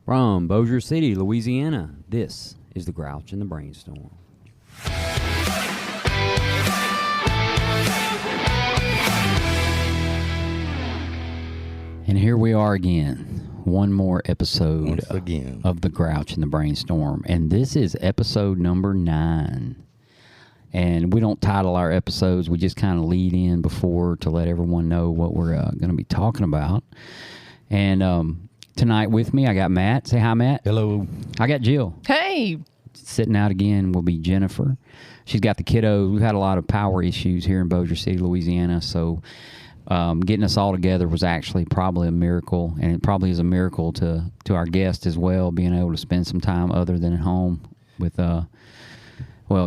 From Bossier City, Louisiana, this is the Grouch and the Brainstorm. And here we are again. One more episode of the Grouch and the Brainstorm. And this is episode number 9. And we don't title our episodes. We just kind of lead in before to let everyone know what we're going to be talking about. And tonight with me, I got Matt. Say hi, Matt. Hello. I got Jill. Hey. Sitting out again will be Jennifer. She's got the kiddos. We've had a lot of power issues here in Bossier City, Louisiana. So getting us all together was actually probably a miracle. And it probably is a miracle to our guest as well, being able to spend some time other than at home with,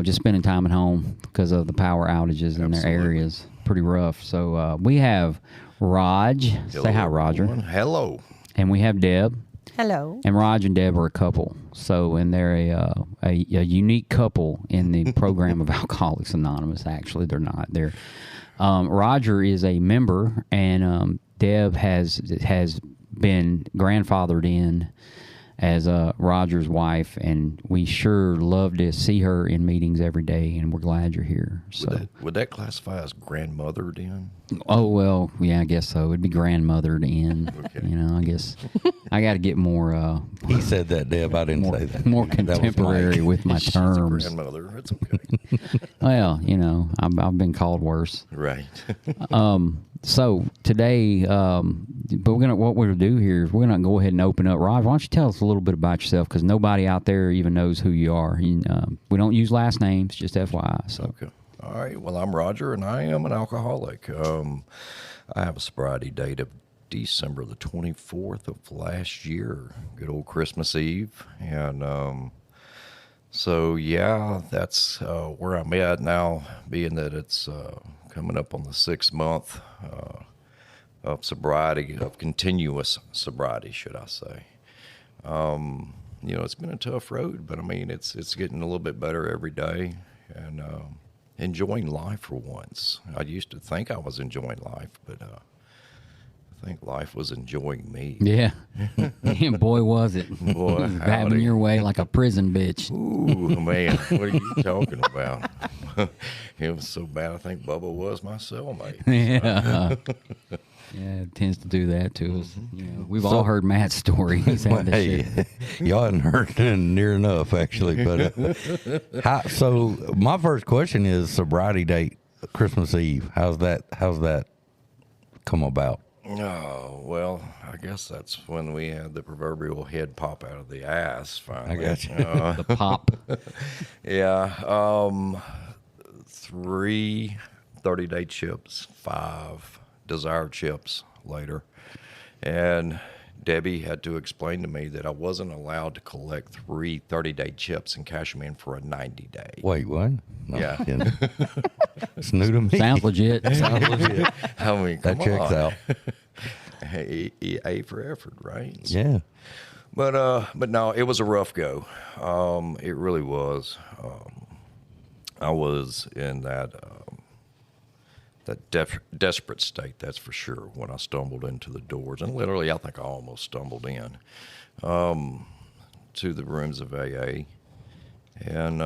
just spending time at home because of the power outages in their areas. Pretty rough. So we have Raj. Hello, say hi, Roger. everyone. Hello. And we have Deb. Hello. And Raj and Deb are a couple. So, and they're a unique couple in the program of Alcoholics Anonymous. Actually, they're not. They're Roger is a member, and Deb has been grandfathered in as Roger's wife, and we sure love to see her in meetings every day, and we're glad you're here. So, would that classify as grandmothered in? Oh, well, yeah, I guess so. It'd be grandmothered in. Okay. You know, I guess I got to get more. He said that, Deb. I didn't say that. More contemporary with my terms. She's a grandmother. It's okay. Well, you know, I've been called worse. Right. So today, but what we're gonna do here is we're gonna go ahead and open up. Raj, why don't you tell us a little bit about yourself? Because nobody out there even knows who you are. We don't use last names, just FYI. So. Okay. All right. Well, I'm Roger, and I am an alcoholic. I have a sobriety date of December the 24th of last year. Good old Christmas Eve, and so yeah, that's where I'm at now. Being that it's coming up on the 6th month of sobriety, of continuous sobriety, should I say. It's been a tough road, but I mean, it's getting a little bit better every day, and enjoying life for once. I used to think I was enjoying life, but I think life was enjoying me. Yeah. And boy, was it. Boy, having your way like a prison bitch. Ooh, man, what are you talking about? It was so bad, I think Bubba was my cellmate. Yeah. Yeah, it tends to do that to us. You know, we've all heard Matt's story. He's had this shit. Y'all hadn't heard near enough, actually. But so my first question is sobriety date, Christmas Eve. How's that come about? Oh, well, I guess that's when we had the proverbial head pop out of the ass, finally. I got you. The pop. Yeah. 3 30-day chips, 5 Desire chips later. And Debbie had to explain to me that I wasn't allowed to collect 3 30-day chips and cash them in for a 90-day. Wait, what? No, yeah. It's new to me. Sounds legit. Sounds legit. I mean, come That checks on. out. A for effort, right? Yeah. But no, it was a rough go. It really was. I was in that desperate state, that's for sure, when I stumbled into the doors. And literally, I think I almost stumbled in to the rooms of AA. And,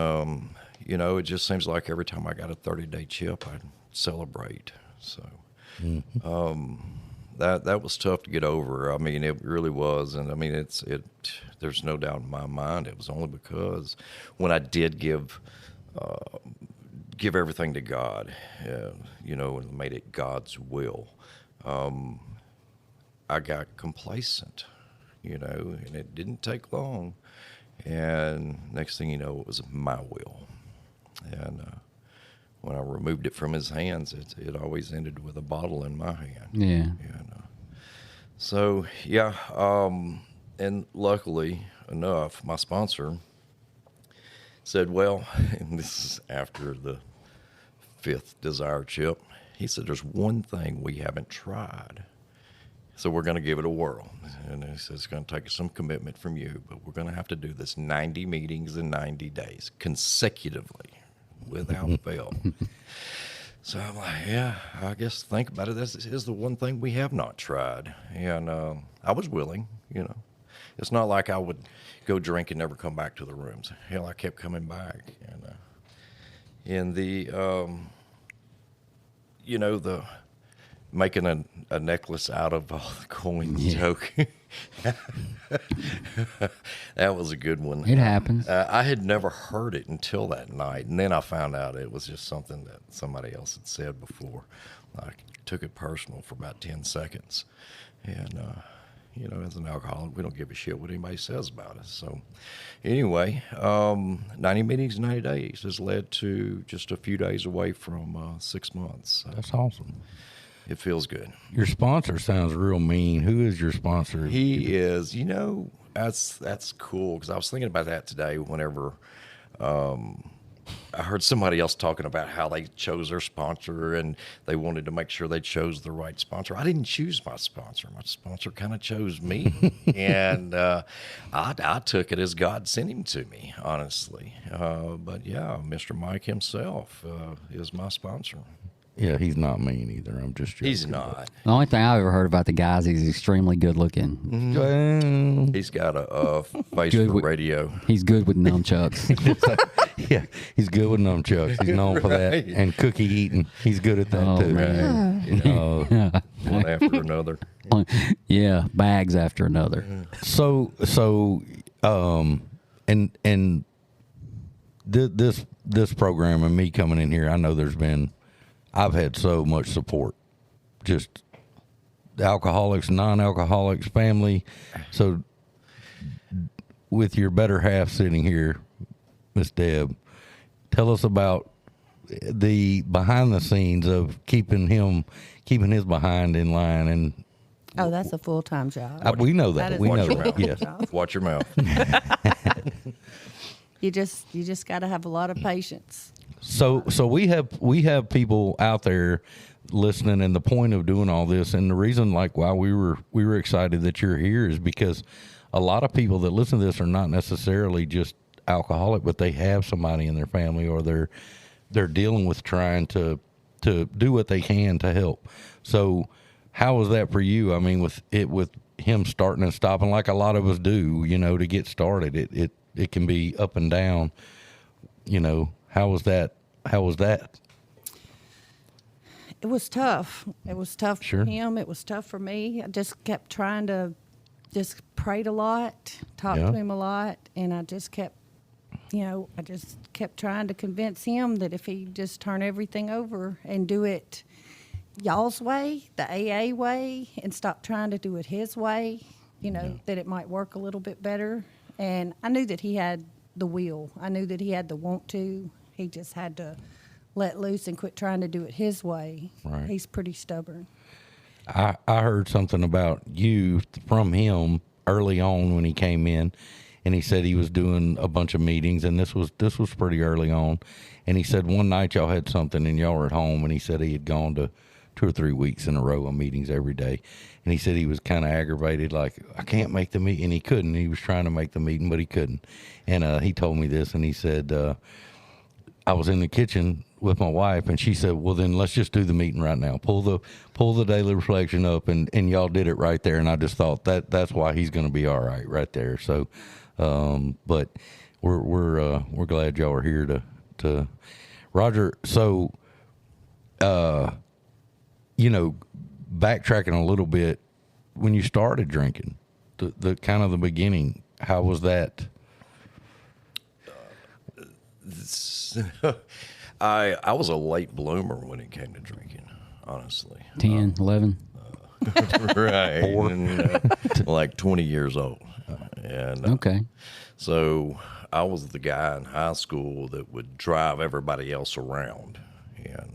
it just seems like every time I got a 30-day chip, I'd celebrate. So that was tough to get over. I mean, it really was. And, I mean, there's no doubt in my mind it was only because when I did give everything to God, and made it God's will, I got complacent, and it didn't take long. And next thing you know, it was my will. And when I removed it from his hands, it always ended with a bottle in my hand. Yeah. So, yeah, and luckily enough, my sponsor said, well, and this is after the 5th Desire chip, he said, there's one thing we haven't tried, so we're going to give it a whirl. And he says, it's going to take some commitment from you, but we're going to have to do this 90 meetings in 90 days consecutively without fail. So I'm like, yeah, I guess think about it. This is the one thing we have not tried. And I was willing, it's not like I would go drink and never come back to the rooms. Hell, I kept coming back. And in the, the making a necklace out of all the coins joke. That was a good one. It happens. I had never heard it until that night, and then I found out it was just something that somebody else had said before. I took it personal for about 10 seconds. And, as an alcoholic, we don't give a shit what anybody says about us. So anyway, 90 meetings in 90 days has led to just a few days away from 6 months. That's awesome. It feels good. Your sponsor sounds real mean. Who is your sponsor? He is, that's cool, because I was thinking about that today whenever I heard somebody else talking about how they chose their sponsor and they wanted to make sure they chose the right sponsor. I didn't choose my sponsor. My sponsor kind of chose me. And I took it as God sent him to me, honestly. But yeah, Mr. Mike himself is my sponsor. Yeah, he's not mean either. I'm just joking. He's not. The only thing I've ever heard about the guy is he's extremely good looking. Well, He's got a face Good for with- radio. He's good with nunchucks. yeah, he's good with nunchucks. He's known for that. Right. And cookie eating. He's good at that Oh, too. man. One after another. Yeah, bags after another. So, and this program and me coming in here, I know I've had so much support, just alcoholics, non-alcoholics, family. So with your better half sitting here, Miss Deb, tell us about the behind the scenes of keeping his behind in line. And Oh, that's a full-time job. we know that. That is We a know full-time that. Yes. job. Watch your mouth. You just got to have a lot of patience. So we have people out there listening, and the point of doing all this, and the reason why we were excited that you're here is because a lot of people that listen to this are not necessarily just alcoholic, but they have somebody in their family, or they're dealing with trying to do what they can to help. So how was that for you? I mean, with him starting and stopping like a lot of us do, to get started, it can be up and down. How was that? It was tough. It was tough Sure. for him. It was tough for me. I just kept trying to just prayed a lot, talked Yeah. to him a lot, and I just kept trying to convince him that if he just turn everything over and do it y'all's way, the AA way, and stop trying to do it his way, that it might work a little bit better. And I knew that he had the will. I knew that he had the want to. He just had to let loose and quit trying to do it his way. Right. He's pretty stubborn. I heard something about you from him early on when he came in, and he said he was doing a bunch of meetings, and this was pretty early on. And he said one night y'all had something and y'all were at home, and he said he had gone to 2 or 3 weeks in a row of meetings every day. And he said he was kind of aggravated, like, I can't make the meeting. And he couldn't. He was trying to make the meeting, but he couldn't. And he told me this, and he said, I was in the kitchen with my wife, and she said, well, then let's just do the meeting right now. Pull the daily reflection up, and y'all did it right there. And I just thought that's why he's going to be all right there. So, but we're glad y'all are here to Roger. So, backtracking a little bit, when you started drinking, the kind of the beginning, how was that? I was a late bloomer when it came to drinking, honestly. 10, 11. Right. And, like 20 years old. And Okay. so I was the guy in high school that would drive everybody else around, and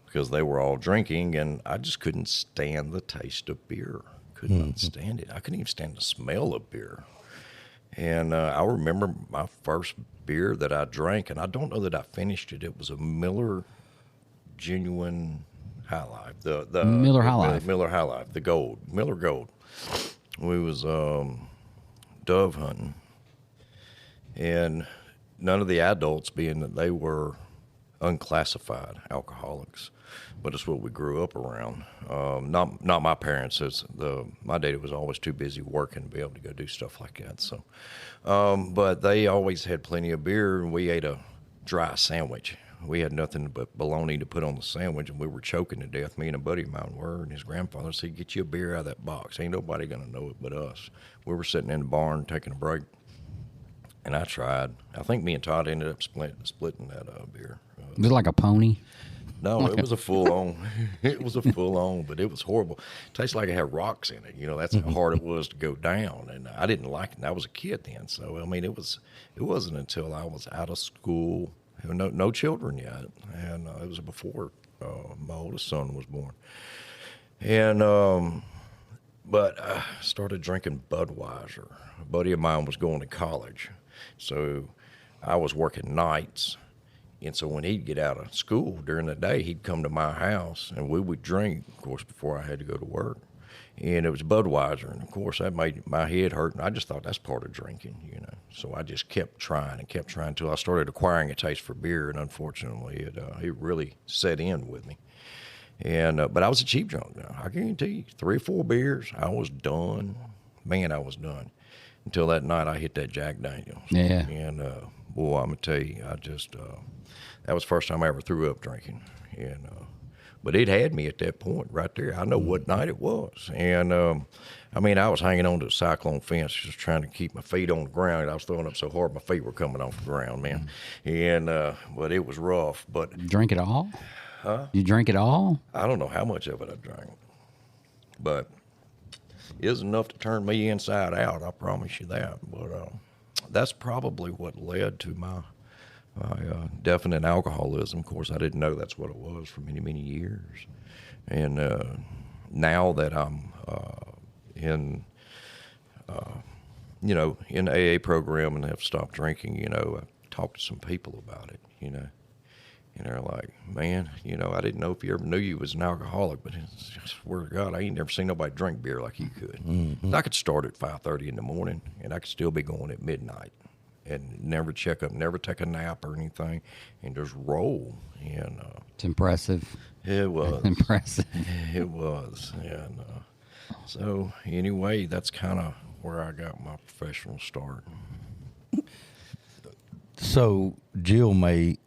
because they were all drinking, and I just couldn't stand the taste of beer. Could not stand it. I couldn't even stand the smell of beer. And I remember my first beer that I drank, and I don't know that I finished it. It was a Miller Genuine High Life. The Miller High Life. Miller High Life, the Gold. Miller Gold. We was dove hunting, and none of the adults, being that they were unclassified alcoholics, but it's what we grew up around. Not my parents. My daddy was always too busy working to be able to go do stuff like that. So, but they always had plenty of beer, and we ate a dry sandwich. We had nothing but bologna to put on the sandwich, and we were choking to death. Me and a buddy of mine were, and his grandfather said, "Get you a beer out of that box. Ain't nobody gonna know it but us." We were sitting in the barn taking a break, and I tried. I think me and Todd ended up splitting that beer. Was it like a pony? No, it was a full on. It was a full on, but it was horrible. It tastes like it had rocks in it. That's how hard it was to go down, and I didn't like it. I was a kid then, so I mean, it wasn't until I was out of school, no children yet, and it was before my oldest son was born, and but I started drinking Budweiser. A buddy of mine was going to college, so I was working nights. And so when he'd get out of school during the day, he'd come to my house, and we would drink, of course, before I had to go to work. And it was Budweiser, and of course that made my head hurt, and I just thought that's part of drinking. So I just kept trying until I started acquiring a taste for beer, and unfortunately it really set in with me. And but I was a cheap drunk now. I guarantee you, 3 or 4 beers, I was done. Man, I was done. Until that night I hit that Jack Daniels. Yeah. And boy, I'm gonna tell you, I just that was the first time I ever threw up drinking. And but it had me at that point right there. I know what night it was. And I mean, I was hanging on to the cyclone fence, just trying to keep my feet on the ground. I was throwing up so hard my feet were coming off the ground, man. And but it was rough. But Drink it all? Huh? You drink it all? I don't know how much of it I drank, but it was enough to turn me inside out. I promise you that. But that's probably what led to my definite alcoholism. Of course, I didn't know that's what it was for many, many years. And now that I'm in AA program and have stopped drinking, I've talked to some people about it, and they're like, man, I didn't know if you ever knew you was an alcoholic, but I swear to God, I ain't never seen nobody drink beer like you could. Mm-hmm. I could start at 5:30 in the morning, and I could still be going at midnight, and never check up, never take a nap or anything, and just roll. And it's impressive. It was impressive. It was, and so anyway, that's kind of where I got my professional start. So Jill may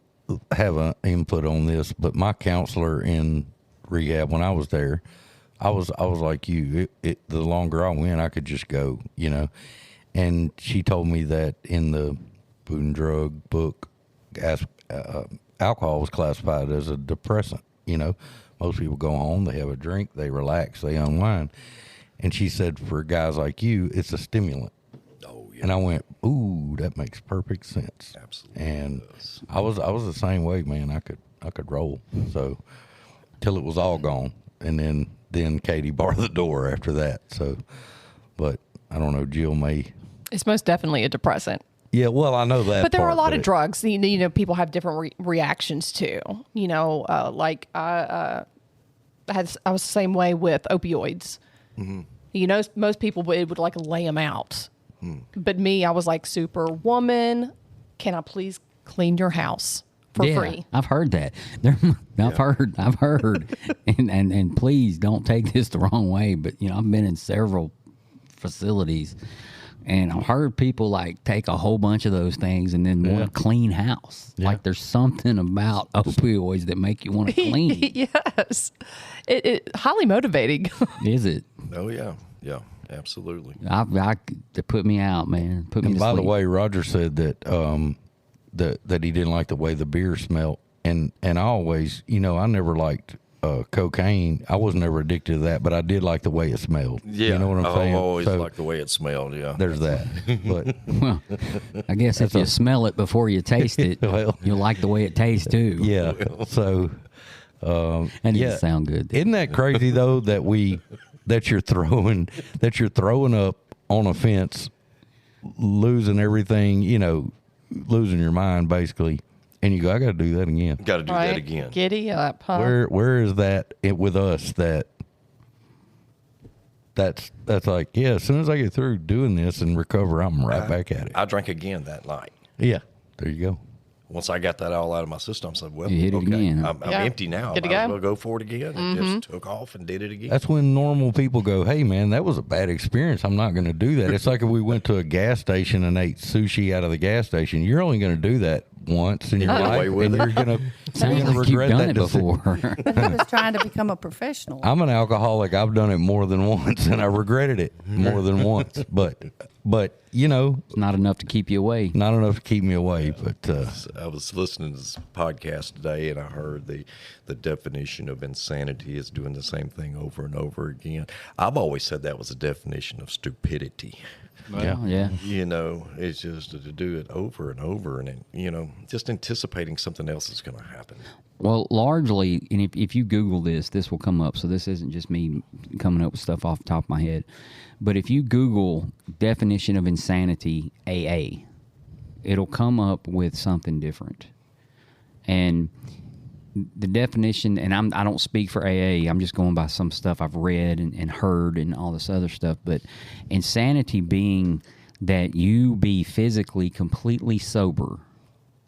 have an input on this, but my counselor in rehab, when I was there, I was like you. The longer I went, I could just go, And she told me that in the Food and Drug book, alcohol was classified as a depressant. Most people go home, they have a drink, they relax, they unwind. And she said, for guys like you, it's a stimulant. Oh, yeah. And I went, ooh, that makes perfect sense. Absolutely. And I was the same way, man. I could roll. So till it was all gone, and then Katie barred the door after that. So, but I don't know, Jill may. It's most definitely a depressant. Yeah, well, I know that. But there are a lot of it, drugs. People have different reactions to. Like I was the same way with opioids. Mm-hmm. Most people it would like lay them out. But me, I was like, Superwoman, can I please clean your house for free? I've heard that. I've heard, and please don't take this the wrong way, but I've been in several facilities, and I've heard people like take a whole bunch of those things and then want a clean house. Yeah. Like there's something about opioids that make you want to clean. Yes, it highly motivating. Is it? Oh yeah. Absolutely. They put me out, man. Put me and to by sleep. the way, Roger said that that he didn't like the way the beer smelled, and I always, I never liked cocaine. I was never addicted to that, but I did like the way it smelled. Yeah, you know what I'm saying? I always liked the way it smelled. Yeah, there's that. But well, I guess if you smell it before you taste it, you'll like the way it tastes too. Yeah. So that doesn't sound good. Isn't that crazy though that you're throwing up on a fence, losing everything, losing your mind basically, and you go, I got to do that again. Got to do that again. Giddy up, huh? Where is that with us? That's like, yeah. As soon as I get through doing this and recover, I'm right back at it. I drank again that night. Yeah, there you go. once I got that all out of my system, I said, well, You hit it okay, again. I'm Yeah. empty now. Good to Might as go. well go for it again. And just took off and did it again. That's when normal people go, hey, man, that was a bad experience. I'm not going to do that. It's like if we went to a gas station and ate sushi out of the gas station. You're only going to do that once in your Get away life, with and it. you're going Sounds to like you've regret done that it decision. before. But he was trying to become a professional. I'm an alcoholic. I've done it more than once, and I regretted it more than once. But you know, It's not enough to keep you away. not enough to keep me away. But I was listening to this podcast today, and I heard the definition of insanity is doing the same thing over and over again. I've always said that was a definition of stupidity. Yeah. You know, it's just to do it over and over, and you know, just anticipating something else is going to happen. Well, largely, and if you Google this will come up. So this isn't just me coming up with stuff off the top of my head. But if you Google definition of insanity, AA, it'll come up with something different. And the definition, and I don't speak for AA, I'm just going by some stuff I've read and heard and all this other stuff. But insanity being that you be physically completely sober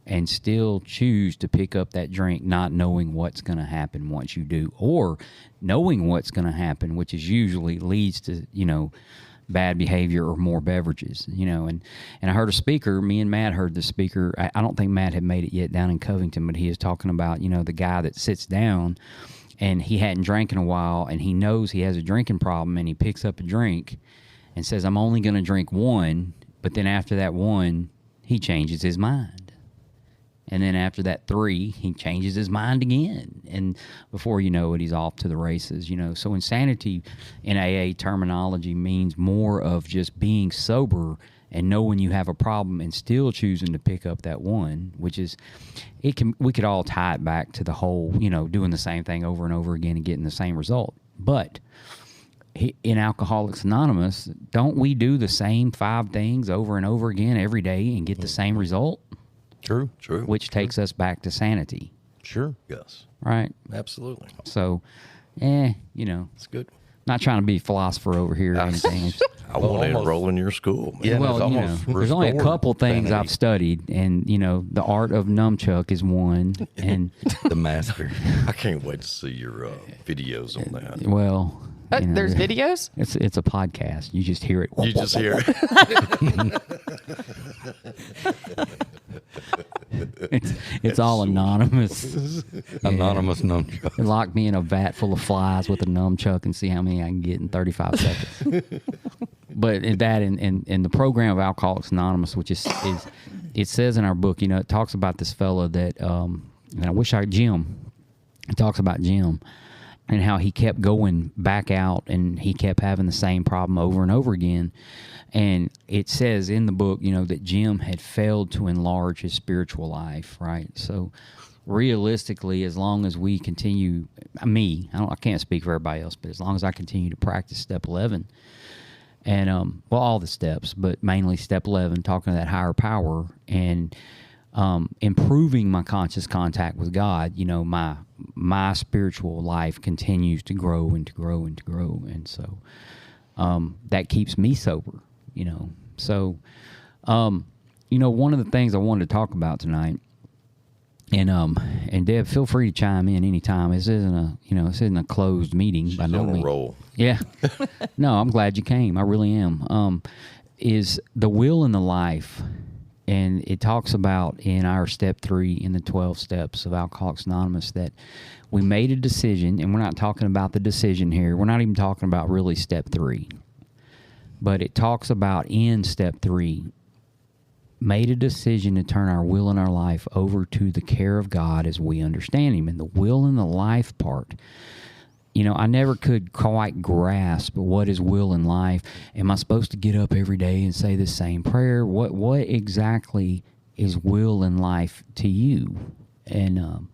and still choose to pick up that drink not knowing what's going to happen once you do, or knowing what's going to happen, which is usually leads to, you know, bad behavior or more beverages, you know. And I heard a speaker, me and Matt heard the speaker, I don't think Matt had made it yet down in Covington, but he is talking about, you know, the guy that sits down and he hadn't drank in a while and he knows he has a drinking problem and he picks up a drink and says, I'm only going to drink one, but then after that one, he changes his mind. And then after that 3, he changes his mind again. And before you know it, he's off to the races, you know. So insanity in AA terminology means more of just being sober and knowing you have a problem and still choosing to pick up that one, which is, we could all tie it back to the whole, you know, doing the same thing over and over again and getting the same result. But in Alcoholics Anonymous, don't we do the same 5 things over and over again every day and get the same result? true, Which takes us back to sanity, sure. Yes, right? absolutely. So, you know, It's good. not trying to be a philosopher over here or anything. It's- I want to almost- enroll in your school. Man. Yeah. well, it's you know, almost there's only a restored couple things sanity. I've studied, and, you know, the art of nunchuck is one. And, The master. I can't wait to see your videos on that. well, you know, There's videos? It's a podcast. You just hear it. You just hear it. It's all anonymous. Anonymous nunchuck. They lock me in a vat full of flies with a nunchuck and see how many I can get in 35 seconds. But in that, in the program of Alcoholics Anonymous, which is it says in our book, you know, it talks about this fella that, and I wish Jim, it talks about Jim and how he kept going back out and he kept having the same problem over and over again. And it says in the book, you know, that Jim had failed to enlarge his spiritual life, right? So realistically, as long as we continue, I can't speak for everybody else, but as long as I continue to practice step 11 and, well, all the steps, but mainly step 11, talking to that higher power and improving my conscious contact with God, you know, my spiritual life continues to grow and to grow and to grow. And so that keeps me sober, you know. So, you know, one of the things I wanted to talk about tonight, and Deb, feel free to chime in anytime. This isn't a closed meeting by She's no on a means. roll. Yeah. No, I'm glad you came. I really am. Is the will and the life. And it talks about in our step 3 in the 12 steps of Alcoholics Anonymous that we made a decision, and we're not talking about the decision here. We're not even talking about really step 3. But it talks about in step 3, made a decision to turn our will and our life over to the care of God as we understand Him. And the will and the life part, you know, I never could quite grasp what is will and life. Am I supposed to get up every day and say the same prayer? What exactly is will and life to you? And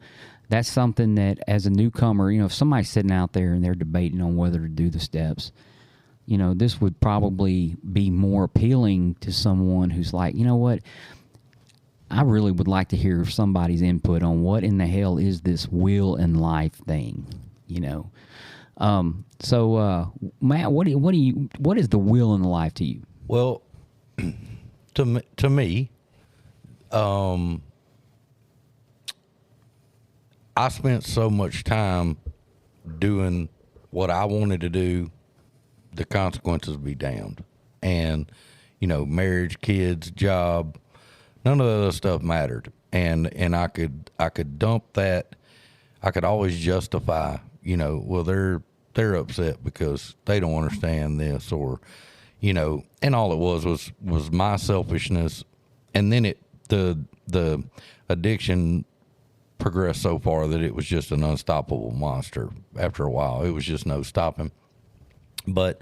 that's something that as a newcomer, you know, if somebody's sitting out there and they're debating on whether to do the steps, you know, this would probably be more appealing to someone who's like, you know what, I really would like to hear somebody's input on what in the hell is this will and life thing, you know. So Matt, what is the will and the life to you? Well, to me, I spent so much time doing what I wanted to do, the consequences be damned. And, marriage, kids, job, none of the other stuff mattered. And I could dump that. I could always justify, well, they're upset because they don't understand this, or, and all it was my selfishness. And then the addiction progressed so far that it was just an unstoppable monster. After a while, it was just no stopping. But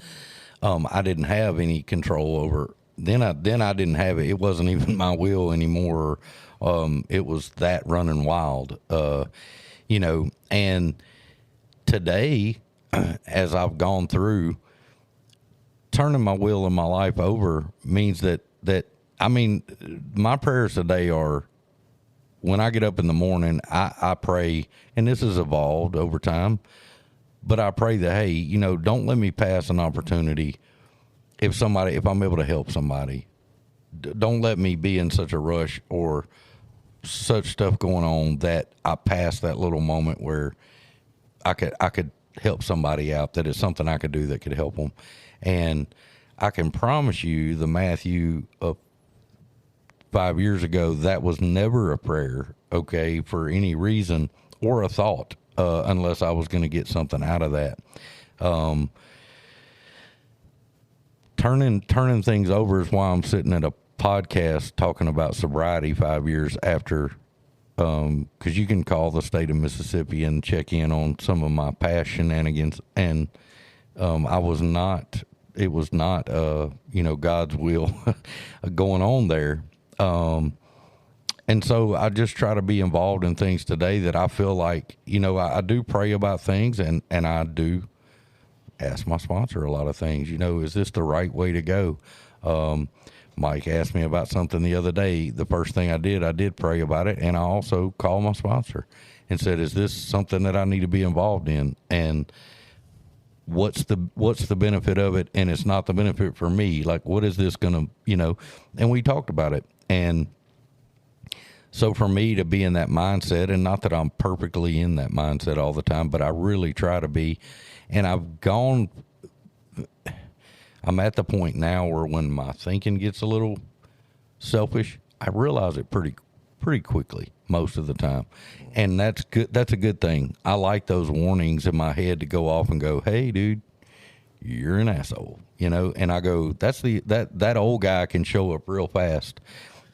I didn't have any control over. Then I didn't have it. It wasn't even my will anymore. It was that running wild. And today, as I've gone through, turning my will and my life over means that my prayers today are, when I get up in the morning, I pray, and this has evolved over time, but I pray that, hey, don't let me pass an opportunity. If I'm able to help somebody, don't let me be in such a rush or such stuff going on that I pass that little moment where I could help somebody out, that it's something I could do that could help them. And I can promise you, the Matthew of 5 years ago, that was never a prayer, okay, for any reason or a thought, unless I was going to get something out of that. Turning things over is why I'm sitting at a podcast talking about sobriety 5 years after, because you can call the state of Mississippi and check in on some of my past shenanigans, and it was not God's will going on there. And so I just try to be involved in things today that I feel like, I do pray about things, and I do ask my sponsor a lot of things. Is this the right way to go? Mike asked me about something the other day. The first thing I did pray about it, and I also called my sponsor and said, is this something that I need to be involved in? And what's the benefit of it? And it's not the benefit for me. Like, what is this going to, and we talked about it. And so for me to be in that mindset, and not that I'm perfectly in that mindset all the time, but I really try to be, and I'm at the point now where when my thinking gets a little selfish, I realize it pretty quickly most of the time. And that's good. That's a good thing. I like those warnings in my head to go off and go, hey, dude, you're an asshole, and I go, that old guy can show up real fast.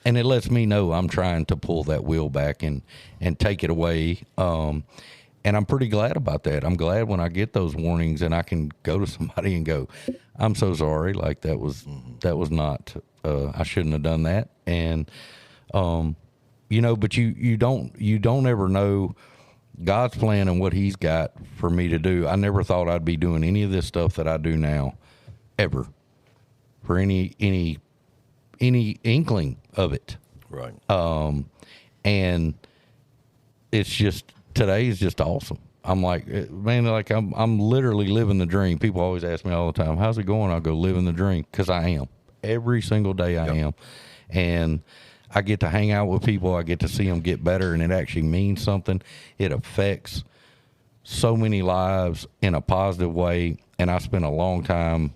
And it lets me know I'm trying to pull that wheel back and take it away. And I'm pretty glad about that. I'm glad when I get those warnings and I can go to somebody and go, I'm so sorry. Like that was not, I shouldn't have done that. And, but you don't ever know God's plan and what he's got for me to do. I never thought I'd be doing any of this stuff that I do now, ever, for any inkling of it. Right. And it's just, today is just awesome. I'm like, man, like I'm literally living the dream. People always ask me all the time, how's it going? I'll go, living the dream, because I am. Every single day I am. And I get to hang out with people. I get to see them get better, and it actually means something. It affects so many lives in a positive way, and I spent a long time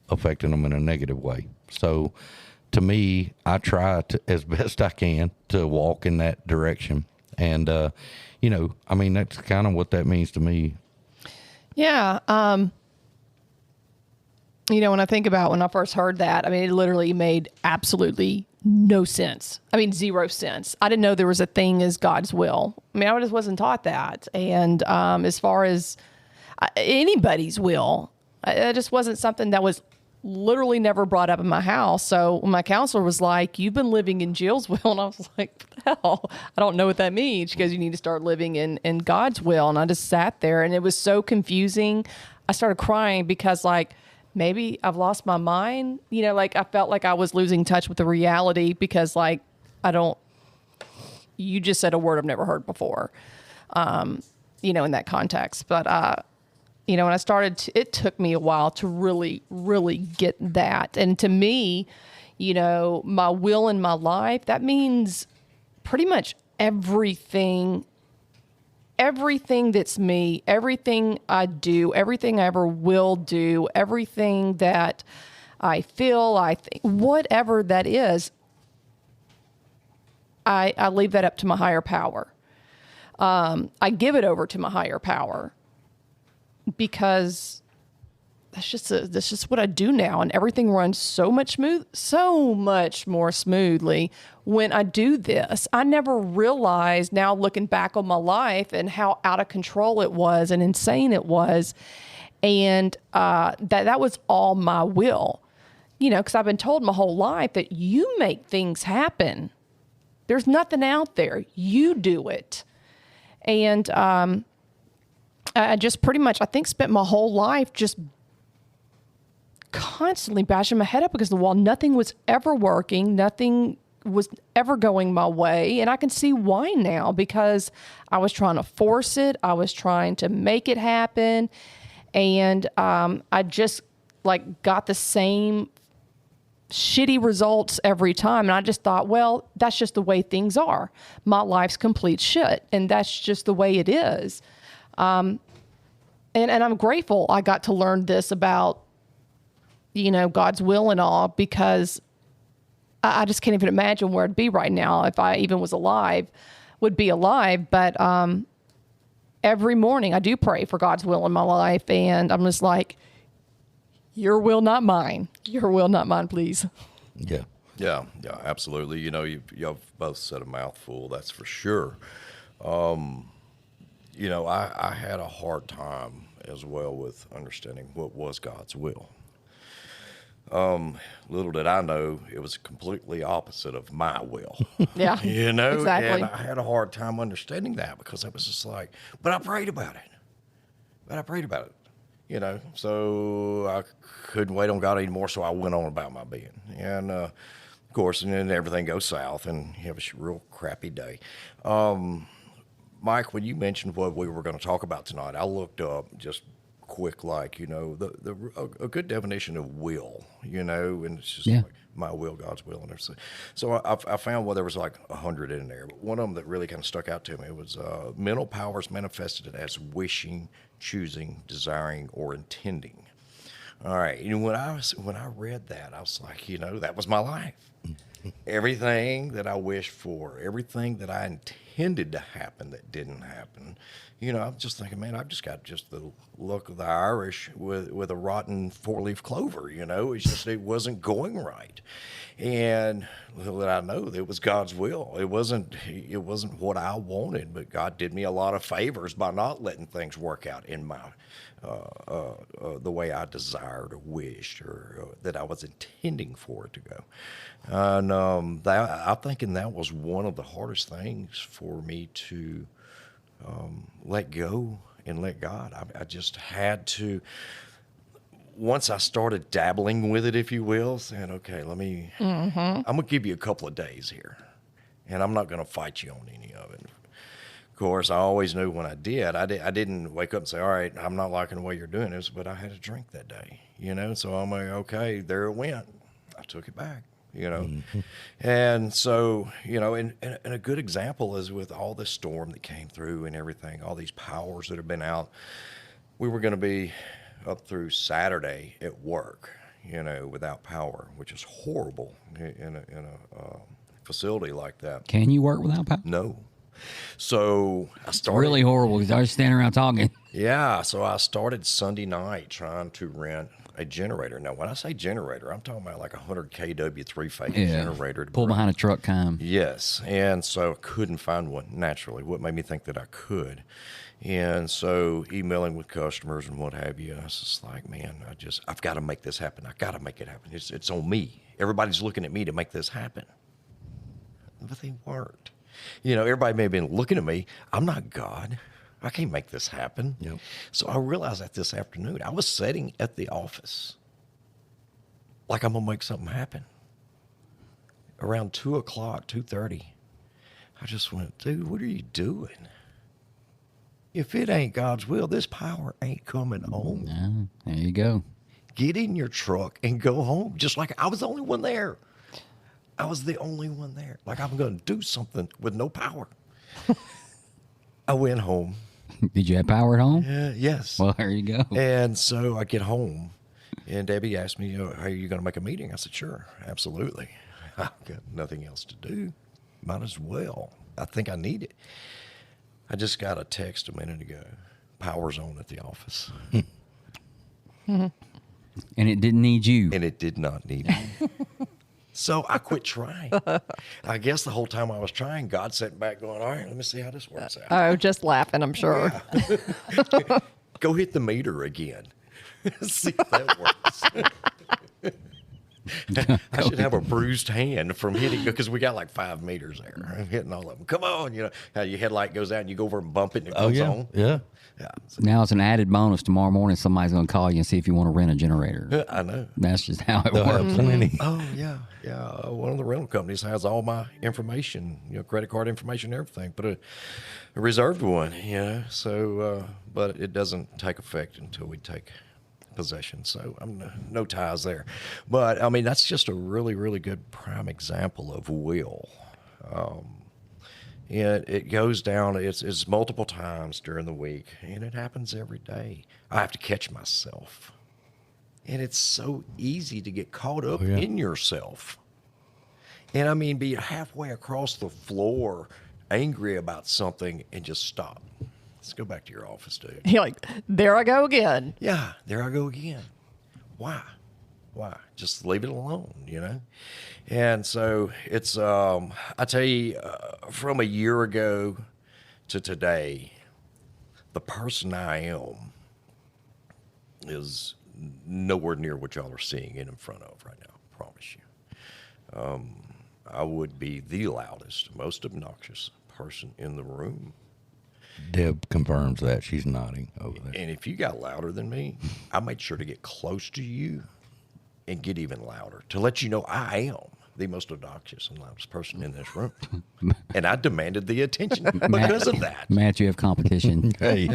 affecting them in a negative way. So to me, I try to, as best I can, to walk in that direction. And, that's kind of what that means to me. Yeah. When I think about when I first heard that, it literally made absolutely no sense. 0 sense. I didn't know there was a thing as God's will. I just wasn't taught that. And as far as anybody's will, it just wasn't something that was literally never brought up in my house. So when my counselor was like, you've been living in Jill's will, and I was like, what the hell? I don't know what that means. She goes, you need to start living in God's will. And I just sat there, and it was so confusing. I started crying because maybe I've lost my mind. I felt like I was losing touch with the reality because you just said a word I've never heard before, in that context. But, when I started, it took me a while to really, really get that. And to me, my will in my life, that means pretty much everything everything that's me, everything I do, everything I ever will do, everything that I feel, I think, whatever that is, I leave that up to my higher power. I give it over to my higher power because that's just what I do now, and everything runs so much more smoothly when I do this. I never realized, now looking back on my life, and how out of control it was and insane it was, and that was all my will. Because I've been told my whole life that you make things happen. There's nothing out there. You do it. And I just pretty much, I think, spent my whole life just constantly bashing my head up against the wall. Nothing was ever working. Nothing was ever going my way. And I can see why now, because I was trying to force it. I was trying to make it happen. And I just got the same shitty results every time. And I just thought, well, that's just the way things are. My life's complete shit. And that's just the way it is. And I'm grateful I got to learn this about, God's will and all, because I just can't even imagine where I'd be right now if I even was would be alive. But every morning I do pray for God's will in my life. And I'm just like, your will, not mine. Your will, not mine, please. Yeah. Yeah, absolutely. You've both said a mouthful, that's for sure. I had a hard time as well with understanding what was God's will. Little did I know it was completely opposite of my will. Yeah, And exactly. I had a hard time understanding that, because I was just like, but I prayed about it. So I couldn't wait on God anymore, so I went on about my being. And, of course, and then everything goes south, and you have a real crappy day. Mike, when you mentioned what we were going to talk about tonight, I looked up just quick, a good definition of will, and it's just like my will, God's will, and everything. So I found, there was 100 in there, but one of them that really kind of stuck out to me was mental powers manifested as wishing, choosing, desiring, or intending. All right, when I read that, I was like, that was my life. Everything that I wished for, everything that I intended to happen that didn't happen, I'm just thinking, man, I've just got just the look of the Irish with a rotten four-leaf clover. It's just, it wasn't going right. And little did I know, it was God's will. It wasn't what I wanted, but God did me a lot of favors by not letting things work out in my the way I desired or wished, or that I was intending for it to go. And I'm thinking that was one of the hardest things for me to let go and let God. I just had to, once I started dabbling with it, if you will, saying, okay, I'm going to give you a couple of days here, and I'm not going to fight you on any of it. Of course, I always knew when I did, I didn't wake up and say, all right, I'm not liking the way you're doing this, but I had a drink that day, so I'm like, okay, there it went. I took it back. And so, and a good example is with all this storm that came through and everything, all these powers that have been out. We were going to be up through Saturday at work, without power, which is horrible in a facility like that. Can you work without power? No. So I started. Really horrible because I was standing around talking. Yeah. So I started Sunday night trying to rent a generator. Now, when I say generator, I'm talking about like 100 kW 3-phase generator. Pull behind a truck kind. Yes. And so I couldn't find one naturally. What made me think that I could? And so emailing with customers and what have you, I was just like, man, I've got to make this happen. I got to make it happen. It's on me. Everybody's looking at me to make this happen. But they weren't. Everybody may have been looking at me. I'm not God. I can't make this happen. Yep. So I realized that this afternoon, I was sitting at the office like I'm going to make something happen. Around 2 o'clock, 2:30, I just went, dude, what are you doing? If it ain't God's will, this power ain't coming home. There you go. Get in your truck and go home. Just like I was the only one there. I was the only one there. Like I'm going to do something with no power. I went home. Did you have power at home? Yes. Well, there you go. And so I get home, and Debbie asked me, "Are you going to make a meeting?" I said, "Sure, absolutely. I've got nothing else to do. Might as well. I think I need it." I just got a text a minute ago. Power's on at the office. And it didn't need you. And it did not need me. So I quit trying. I guess the whole time I was trying, God sat back going, all right, let me see how this works out. Oh, just laughing, I'm sure. Go hit the meter again. See if that works. I should have a bruised hand from hitting, because we got like 5 meters there. I'm hitting all of them. Come on, you know how your headlight goes out and you go over and bump it and it comes on. Yeah. Yeah, Now it's an added bonus. Tomorrow morning, somebody's going to call you and see if you want to rent a generator. I know. That's just how it They'll works. have plenty. Oh yeah. One of the rental companies has all my information, credit card information, everything, but a reserved one, So, but it doesn't take effect until we take possession. So I'm no ties there. But I mean, that's just a really, really good prime example of will. And it goes down, it's multiple times during the week, and it happens every day. I have to catch myself. And it's so easy to get caught up in yourself. And I mean, be halfway across the floor, angry about something, and just stop. Let's go back to your office, dude. You're like, there I go again. Yeah, there I go again. Why? Just leave it alone, And so it's, I tell you, from a year ago to today, the person I am is nowhere near what y'all are seeing it in front of right now, I promise you. I would be the loudest, most obnoxious person in the room. Deb confirms that. She's nodding over there. And if you got louder than me, I made sure to get close to you and get even louder to let you know I am the most obnoxious and loudest person in this room. And I demanded the attention because of that. Matt, you have competition. Hey,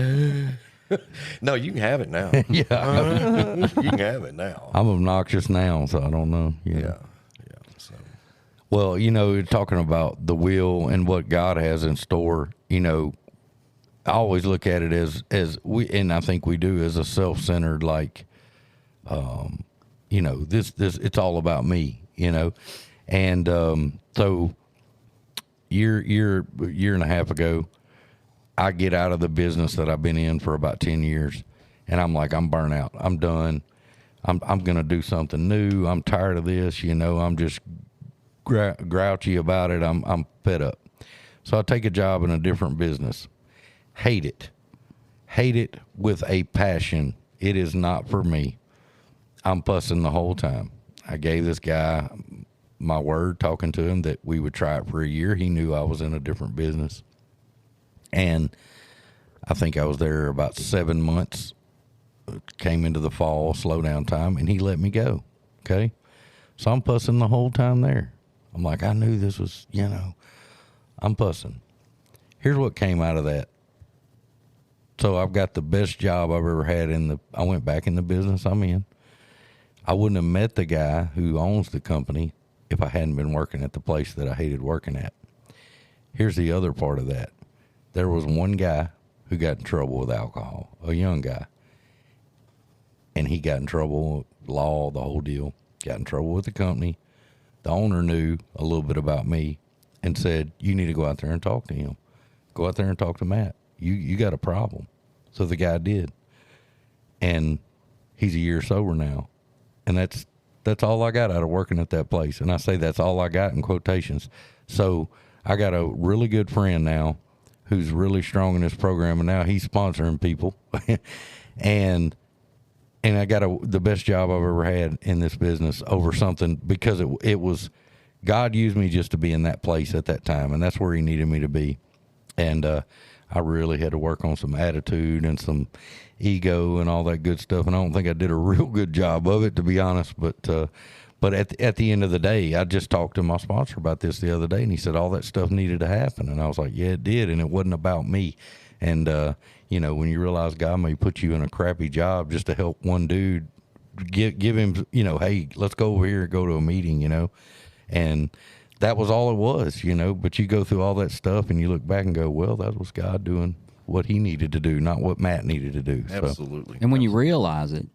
No, you can have it now. yeah. You can have it now. I'm obnoxious now, so I don't know. Yeah. So, Well, you're talking about the will and what God has in store. I always look at it as we, and I think we do, as a self-centered, like, this it's all about me, and so year and a half ago, I get out of the business that I've been in for about 10 years, and I'm like, I'm burnt out. I'm done. I'm gonna do something new. I'm tired of this. I'm just grouchy about it. I'm fed up. So I take a job in a different business. Hate it with a passion. It is not for me. I'm fussing the whole time. I gave this guy my word, talking to him, that we would try it for a year. He knew I was in a different business. And I think I was there about 7 months, came into the fall, slow down time, and he let me go. Okay. So I'm fussing the whole time there. I'm like, I knew this was, I'm fussing. Here's what came out of that. So I've got the best job I've ever had I went back in the business I'm in. I wouldn't have met the guy who owns the company if I hadn't been working at the place that I hated working at. Here's the other part of that. There was one guy who got in trouble with alcohol, a young guy. And he got in trouble, law, the whole deal. Got in trouble with the company. The owner knew a little bit about me and said, you need to go out there and talk to him. Go out there and talk to Matt. You got a problem. So the guy did. And he's a year sober now. And that's all I got out of working at that place. And I say that's all I got in quotations. So I got a really good friend now who's really strong in this program, and now he's sponsoring people. and I got the best job I've ever had in this business over something, because it was, God used me just to be in that place at that time, and that's where he needed me to be. And I really had to work on some attitude and some ego and all that good stuff. And I don't think I did a real good job of it, to be honest. But at the end of the day, I just talked to my sponsor about this the other day, and he said all that stuff needed to happen. And I was like, yeah, it did. And it wasn't about me. And, when you realize God may put you in a crappy job just to help one dude, give him, hey, let's go over here and go to a meeting, and that was all it was, but you go through all that stuff and you look back and go, well, that was God doing what he needed to do, not what Matt needed to do. So, Absolutely. And when you realize it,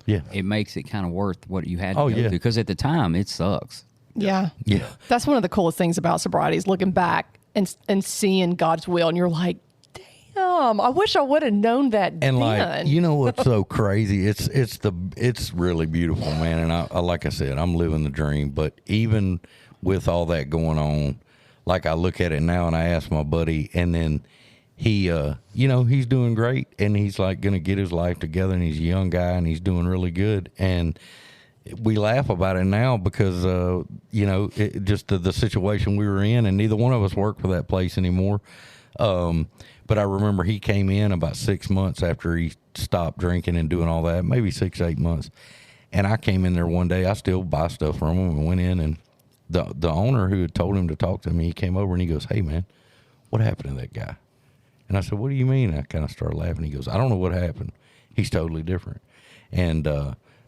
yeah. it makes it kind of worth what you had to Oh, go yeah. through. Because at the time, it sucks. Yeah. Yeah. That's one of the coolest things about sobriety is looking back and seeing God's will. And you're like, damn, I wish I would have known that And then. like, you know what's so crazy? It's really beautiful, man. And I like I said, I'm living the dream. But even with all that going on, like I look at it now and I ask my buddy, and then he, he's doing great, and he's like going to get his life together, and he's a young guy, and he's doing really good. And we laugh about it now because, just the situation we were in, and neither one of us work for that place anymore. But I remember he came in about 6 months after he stopped drinking and doing all that, maybe 6, 8 months. And I came in there one day. I still buy stuff from him and went in, and the owner who had told him to talk to me, he came over and he goes, "Hey, man, what happened to that guy?" And I said, "What do you mean?" I kind of started laughing. He goes, "I don't know what happened. He's totally different." And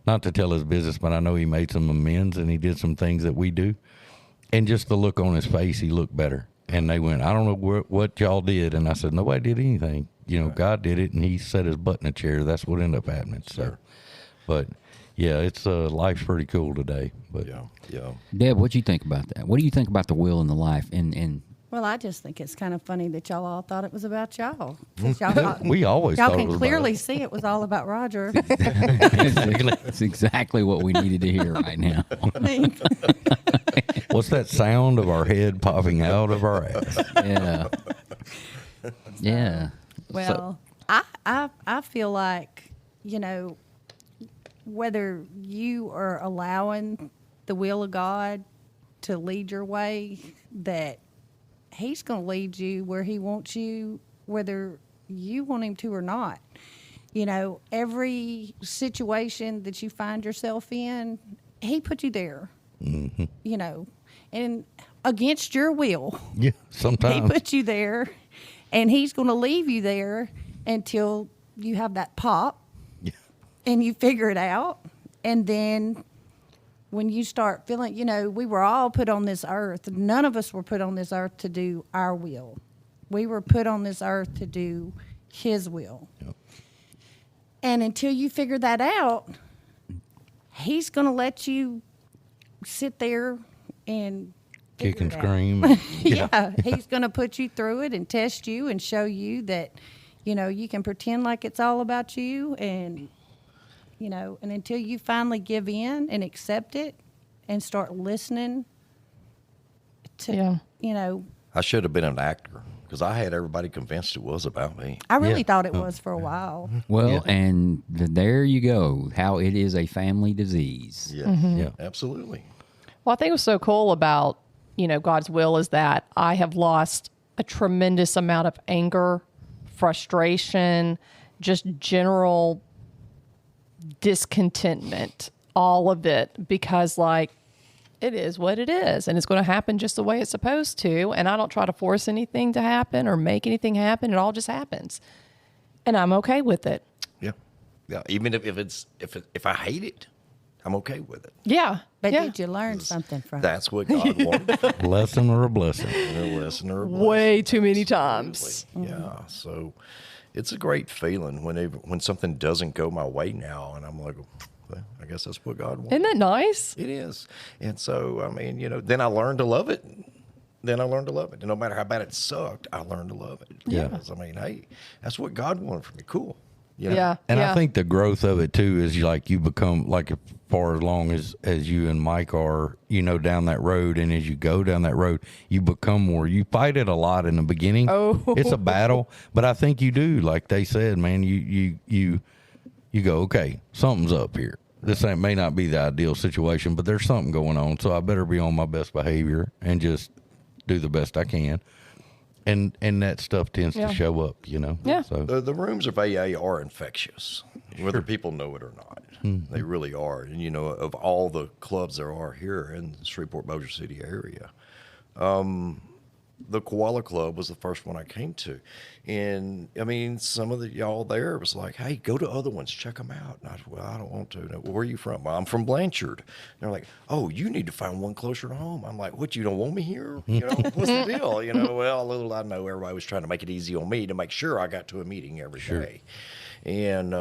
not to tell his business, but I know he made some amends and he did some things that we do. And just the look on his face, he looked better. And they went, "I don't know what y'all did." And I said, "Nobody did anything. God did it, and he set his butt in a chair. That's what ended up happening." So, Sure. but yeah, it's life's pretty cool today. But Yeah. Deb, what do you think about that? What do you think about the will and the life? And Well, I just think it's kind of funny that y'all all thought it was about y'all. 'Cause y'all we always y'all thought it can was clearly about see it was all about Roger. it's exactly what we needed to hear right now. I mean, us. What's that sound of our head popping out of our ass? Yeah. Yeah. well, I feel like, whether you are allowing the will of God to lead your way, that he's going to lead you where he wants you, whether you want him to or not. Every situation that you find yourself in, he put you there, and against your will. Yeah, He sometimes. put you there, and he's going to leave you there until you have that pop Yeah. and you figure it out. And then when you start feeling, we were all put on this earth. None of us were put on this earth to do our will. We were put on this earth to do his will. Yep. And until you figure that out, he's going to let you sit there and Kick figure and it out. scream. Yeah, he's going to put you through it and test you and show you that, you can pretend like it's all about you, and and until you finally give in and accept it and start listening to, I should have been an actor because I had everybody convinced it was about me. I really Yeah. thought it was for a while. Well, Yeah. and there you go. How it is a family disease. Yeah. Mm-hmm. Yeah. Absolutely. Well, I think what's so cool about, God's will is that I have lost a tremendous amount of anger, frustration, just general discontentment, all of it, because it is what it is, and it's going to happen just the way it's supposed to. And I don't try to force anything to happen or make anything happen. It all just happens, and I'm okay with it. Yeah. Yeah. Even if I hate it, I'm okay with it. Yeah. But yeah. did you learn something from it? That's what God wanted. Lesson or a blessing. A lesson or a blessing. Way too many times. Yeah. So it's a great feeling when something doesn't go my way now, and I'm like, well, I guess that's what God wants. Isn't that nice? It is. And so, I mean, then I learned to love it. And no matter how bad it sucked, I learned to love it. Yeah. Because, I mean, hey, that's what God wanted for me. Cool. Yeah. And yeah. I think the growth of it too is you become as far along as you and Mike are, down that road, and as you go down that road, you become more. You fight it a lot in the beginning. Oh. It's a battle, but I think you do. Like they said, man, you go, okay, something's up here. This may not be the ideal situation, but there's something going on, so I better be on my best behavior and just do the best I can. And that stuff tends Yeah. to show up, Yeah. So The rooms of AA are infectious, whether people know it or not. They really are. And, of all the clubs there are here in the Shreveport, Bossier City area, the Koala Club was the first one I came to. And I mean, some of the y'all there was like, hey, go to other ones, check them out. And I said, well, I don't want to. No, where are you from? Well, I'm from Blanchard. And they're like, oh, you need to find one closer to home. I'm like, what, you don't want me here? You know, what's the deal? You know, well, little I know everybody was trying to make it easy on me to make sure I got to a meeting every day. And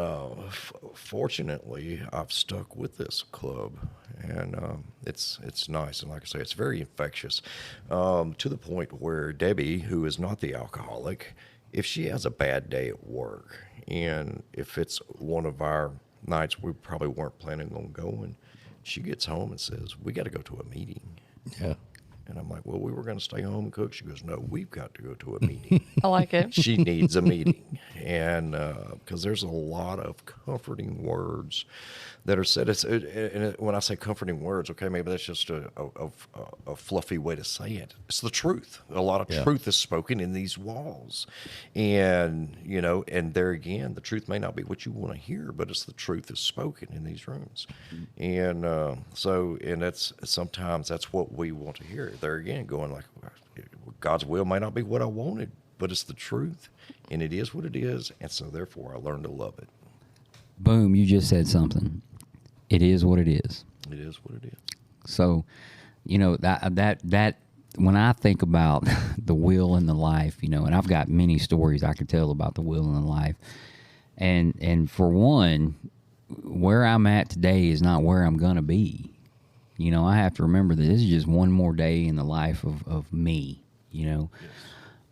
fortunately, I've stuck with this club, and it's nice. And like I say, it's very infectious, to the point where Debbie, who is not the alcoholic, if she has a bad day at work, and if it's one of our nights we probably weren't planning on going, she gets home and says, we got to go to a meeting. Yeah. And I'm like, well, we were going to stay home and cook. She goes, no, we've got to go to a meeting. I like it. She needs a meeting. And because there's a lot of comforting words that are said. When I say comforting words, okay, maybe that's just a fluffy way to say it. It's the truth. A lot of truth is spoken in these walls. And, you know, and there again, the truth may not be what you want to hear, but it's the truth that's spoken in these rooms. And and that's sometimes that's what we want to hear. There again, going like, God's will may not be what I wanted, but it's the truth, and it is what it is, and so therefore I learned to love it. Boom, you just said something. It is what it is. It is what it is. So, you know, that when I think about the will and the life, you know, and I've got many stories I could tell about the will and the life. And for one, where I'm at today is not where I'm going to be. You know, I have to remember that this is just one more day in the life of me, you know. Yes.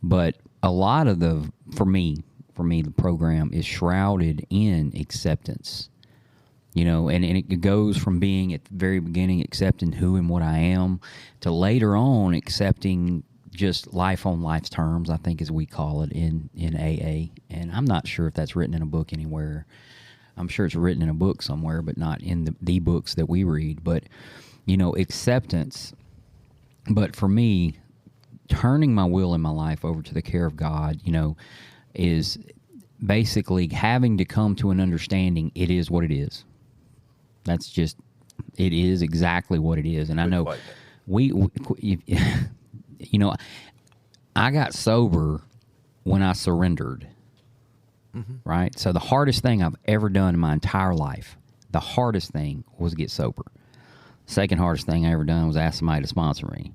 But a lot of for me, the program is shrouded in acceptance, you know, and it goes from being at the very beginning accepting who and what I am to later on accepting just life on life's terms, I think as we call it in AA. And I'm not sure if that's written in a book anywhere. I'm sure it's written in a book somewhere, but not in the books that we read. But, you know, acceptance. But for me, turning my will in my life over to the care of God, you know, is basically having to come to an understanding it is what it is. That's just, it is exactly what it is. And I know you know, I got sober when I surrendered, right? So the hardest thing I've ever done in my entire life, the hardest thing was get sober. Second hardest thing I ever done was ask somebody to sponsor me.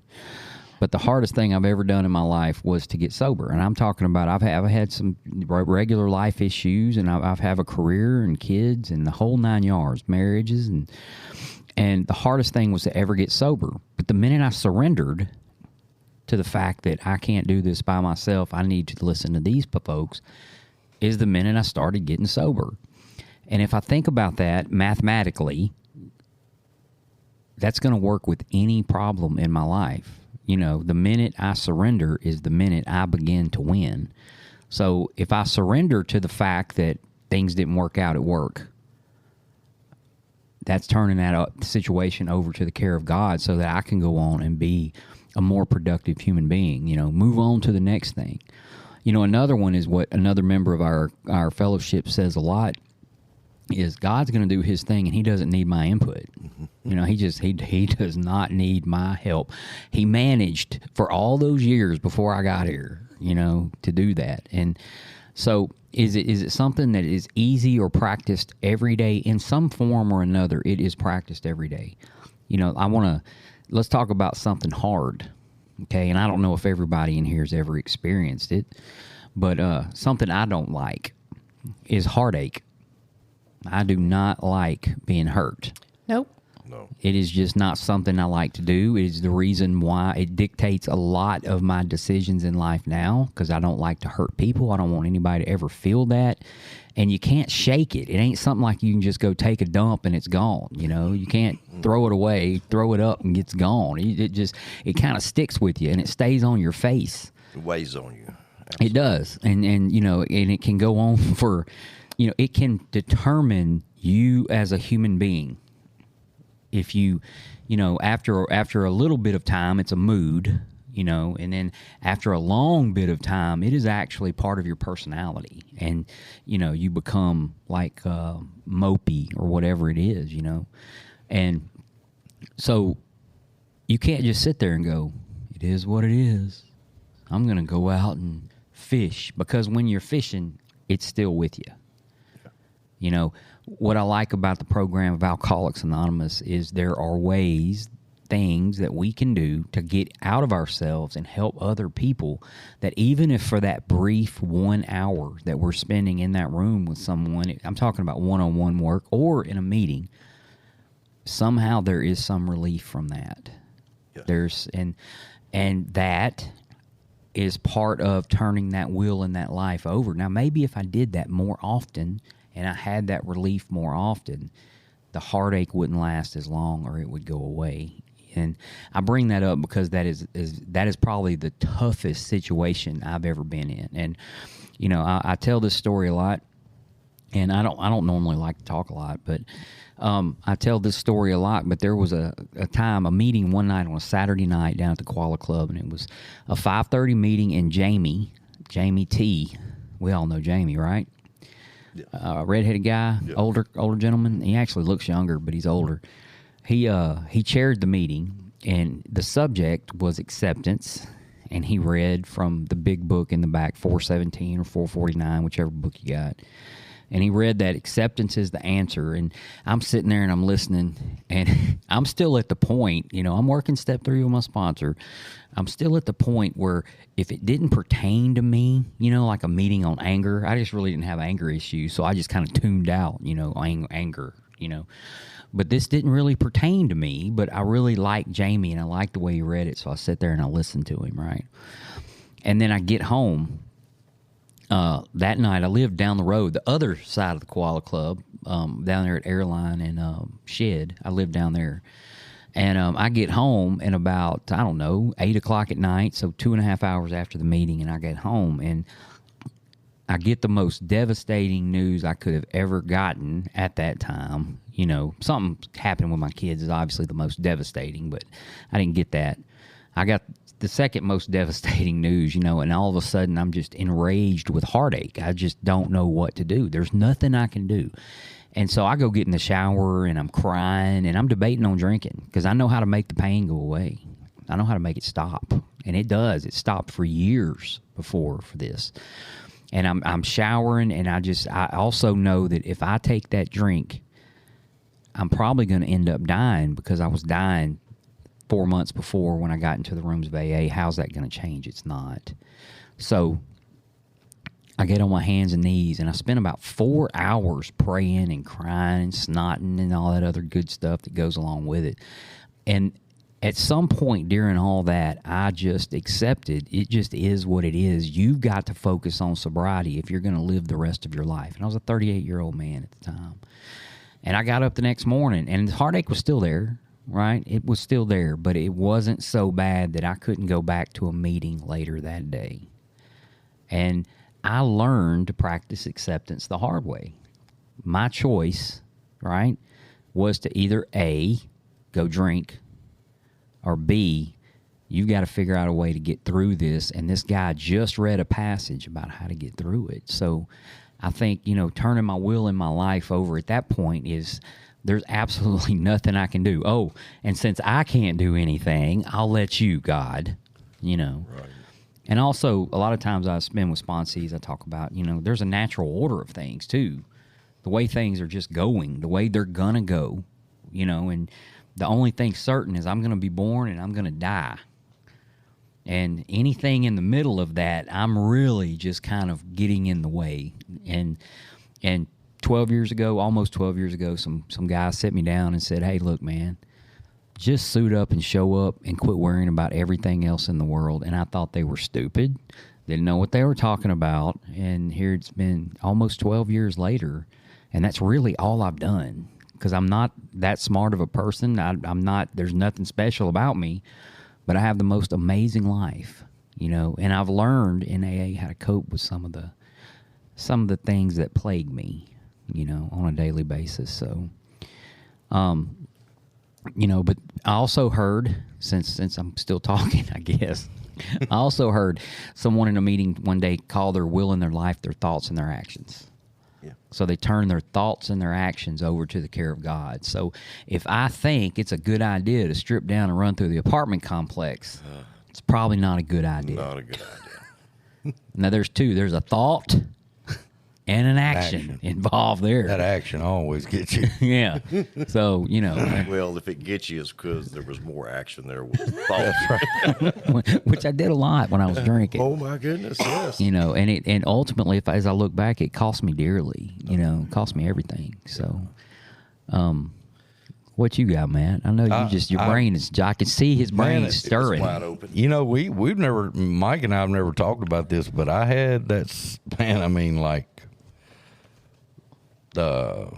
But the hardest thing I've ever done in my life was to get sober. And I'm talking about I've had some regular life issues, and I've had a career and kids and the whole 9 yards, marriages. And the hardest thing was to ever get sober. But the minute I surrendered to the fact that I can't do this by myself, I need to listen to these folks, is the minute I started getting sober. And if I think about that mathematically, that's going to work with any problem in my life. You know, the minute I surrender is the minute I begin to win. So if I surrender to the fact that things didn't work out at work, that's turning that situation over to the care of God so that I can go on and be a more productive human being, you know, move on to the next thing. You know, another one is what another member of our fellowship says a lot is God's going to do his thing and he doesn't need my input. You know, he does not need my help. He managed for all those years before I got here, you know, to do that. And so is it something that is easy or practiced every day in some form or another? It is practiced every day. You know, let's talk about something hard. Okay. And I don't know if everybody in here has ever experienced it, but something I don't like is heartache. I do not like being hurt. Nope. No. It is just not something I like to do. It is the reason why it dictates a lot of my decisions in life now, because I don't like to hurt people. I don't want anybody to ever feel that. And you can't shake it. It ain't something like you can just go take a dump and it's gone. You know, you can't throw it away, throw it up and it's gone. It kind of sticks with you and it stays on your face. It weighs on you. Absolutely. It does. And you know, and it can go on for, you know, it can determine you as a human being. If you know, after a little bit of time, it's a mood, you know, and then after a long bit of time, it is actually part of your personality. And, you know, you become like mopey or whatever it is, you know. And so you can't just sit there and go, it is what it is. I'm going to go out and fish, because when you're fishing, it's still with you. You know, what I like about the program of Alcoholics Anonymous is there are ways, things that we can do to get out of ourselves and help other people, that even if for that brief 1 hour that we're spending in that room with someone, I'm talking about one-on-one work or in a meeting, somehow there is some relief from that. Yeah. There's and that is part of turning that will in that life over. Now, maybe if I did that more often and I had that relief more often, the heartache wouldn't last as long, or it would go away. And I bring that up because that is probably the toughest situation I've ever been in. And you know, I tell this story a lot, and I don't normally like to talk a lot, but I tell this story a lot. But there was a meeting one night on a Saturday night down at the Koala Club, and it was a 5:30 meeting. And Jamie T, we all know Jamie, right? Yeah. Redheaded guy, Yeah. older gentleman. He actually looks younger, but he's older. He chaired the meeting, and the subject was acceptance, and he read from the big book in the back, 417 or 449, whichever book you got. And he read that acceptance is the answer. And I'm sitting there and I'm listening, and I'm still at the point, you know, I'm working step 3 with my sponsor. I'm still at the point where if it didn't pertain to me, you know, like a meeting on anger, I just really didn't have anger issues. So I just kind of tuned out, you know, anger, you know. But this didn't really pertain to me, but I really liked Jamie, and I liked the way he read it, so I sit there and I listened to him, right? And then I get home. That night, I lived down the road, the other side of the Koala Club, down there at Airline and Shed. I lived down there. And I get home and about, 8 o'clock at night, so 2.5 hours after the meeting, and I get home, and I get the most devastating news I could have ever gotten at that time. You know, something happened with my kids is obviously the most devastating, but I didn't get that. I got the second most devastating news, you know, and all of a sudden I'm just enraged with heartache. I just don't know what to do. There's nothing I can do. And so I go get in the shower and I'm crying and I'm debating on drinking because I know how to make the pain go away. I know how to make it stop. And it does. It stopped for years before for this. And I'm showering, and I also know that if I take that drink, I'm probably going to end up dying, because I was dying 4 months before when I got into the rooms of AA. How's that going to change? It's not. So I get on my hands and knees, and I spend about 4 hours praying and crying and snotting and all that other good stuff that goes along with it. And at some point during all that, I just accepted it just is what it is. You've got to focus on sobriety if you're going to live the rest of your life. And I was a 38-year-old man at the time. And I got up the next morning, and the heartache was still there, right? It was still there, but it wasn't so bad that I couldn't go back to a meeting later that day. And I learned to practice acceptance the hard way. My choice, right, was to either A, go drink, or B, you've got to figure out a way to get through this. And this guy just read a passage about how to get through it. So I think, you know, turning my will in my life over at that point is there's absolutely nothing I can do. Oh, and since I can't do anything, I'll let you, God, you know. Right. And also, a lot of times I spend with sponsees, I talk about, you know, there's a natural order of things, too. The way things are just going, the way they're going to go, you know, and the only thing certain is I'm going to be born and I'm going to die. And anything in the middle of that, I'm really just kind of getting in the way. And 12 years ago, almost 12 years ago, some guys set me down and said, hey, look, man, just suit up and show up and quit worrying about everything else in the world. And I thought they were stupid. Didn't know what they were talking about. And here it's been almost 12 years later, and that's really all I've done. Because I'm not that smart of a person. I'm not, there's nothing special about me, but I have the most amazing life, you know, and I've learned in AA how to cope with some of the things that plague me, you know, on a daily basis. So, you know, but I also heard, since I'm still talking, I guess, I also heard someone in a meeting one day call their will in their life their thoughts and their actions. So they turn their thoughts and their actions over to the care of God. So if I think it's a good idea to strip down and run through the apartment complex, It's probably not a good idea. Not a good idea. Now, there's two. There's a thought and an action involved there. That action always gets you. Yeah. So, Well, if it gets you, it's because there was more action there with thought. which I did a lot when I was drinking. Oh my goodness, yes. And ultimately, as I look back, it cost me dearly. It cost me everything. So, what you got, Matt? I know your brain is. I can see his brain it's stirring. Wide open. We've never, Mike and I have never talked about this, but I had that, man, I mean, like, the